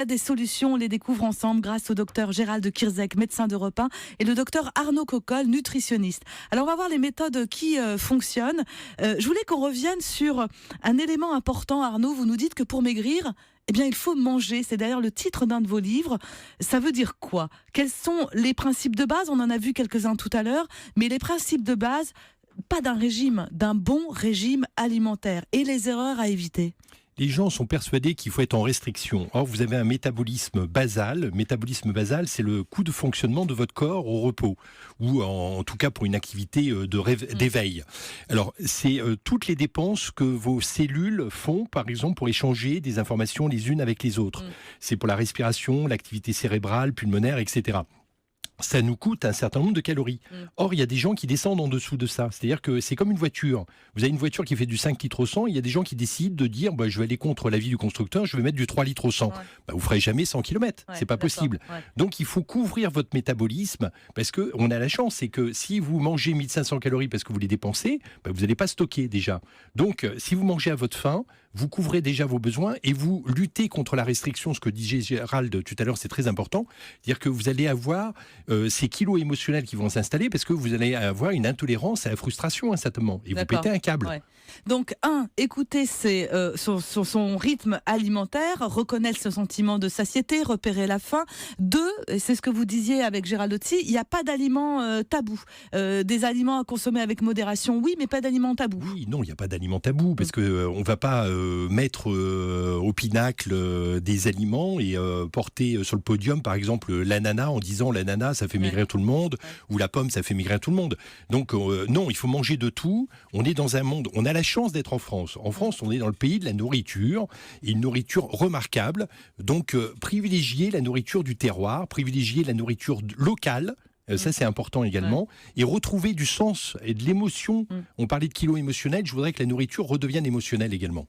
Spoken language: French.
des solutions, on les découvre ensemble grâce au docteur Gérald Kierzek, médecin d'Europe 1, et le docteur Arnaud Coccol, nutritionniste. Alors on va voir les méthodes qui fonctionnent. Je voulais qu'on revienne sur un élément important, Arnaud. Vous nous dites que pour maigrir, eh bien, il faut manger. C'est d'ailleurs le titre d'un de vos livres. Ça veut dire quoi? Quels sont les principes de base? On en a vu quelques-uns tout à l'heure, mais les principes de base, pas d'un régime, d'un bon régime alimentaire, et les erreurs à éviter. Les gens sont persuadés qu'il faut être en restriction. Or, vous avez un métabolisme basal. Le métabolisme basal, c'est le coût de fonctionnement de votre corps au repos, ou en tout cas pour une activité d'éveil. Alors, c'est toutes les dépenses que vos cellules font, par exemple, pour échanger des informations les unes avec les autres. C'est pour la respiration, l'activité cérébrale, pulmonaire, etc. Ça nous coûte un certain nombre de calories. Or, il y a des gens qui descendent en dessous de ça. C'est-à-dire que c'est comme une voiture. Vous avez une voiture qui fait du 5 litres au 100, il y a des gens qui décident de dire je vais aller contre l'avis du constructeur, je vais mettre du 3 litres au 100. Ouais. Vous ne ferez jamais 100 km, c'est pas possible. Ouais. Donc, il faut couvrir votre métabolisme parce qu'on a la chance, c'est que si vous mangez 1500 calories parce que vous les dépensez, vous n'allez pas stocker déjà. Donc, si vous mangez à votre faim, vous couvrez déjà vos besoins et vous luttez contre la restriction, ce que disait Gérald tout à l'heure, c'est très important. C'est-à-dire que vous allez avoir ces kilos émotionnels qui vont s'installer parce que vous allez avoir une intolérance à la frustration, certainement. Et vous pétez un câble. Ouais. Donc, écouter son rythme alimentaire, reconnaître ce sentiment de satiété, repérer la faim. 2, et c'est ce que vous disiez avec Gérald aussi, il n'y a pas d'aliments tabous. Des aliments à consommer avec modération, oui, mais pas d'aliments tabous. Oui, non, il n'y a pas d'aliments tabous parce qu'on ne va pas mettre au pinacle des aliments et porter sur le podium, par exemple, l'ananas en disant l'ananas, ça fait maigrir tout le monde, ou la pomme, ça fait maigrir tout le monde. Donc, non, il faut manger de tout. On est dans un monde, on a la chance d'être en France. En France, on est dans le pays de la nourriture, et une nourriture remarquable. Donc, privilégier la nourriture du terroir, privilégier la nourriture locale. Ça, c'est important également. Et retrouver du sens et de l'émotion. On parlait de kilos émotionnels, je voudrais que la nourriture redevienne émotionnelle également.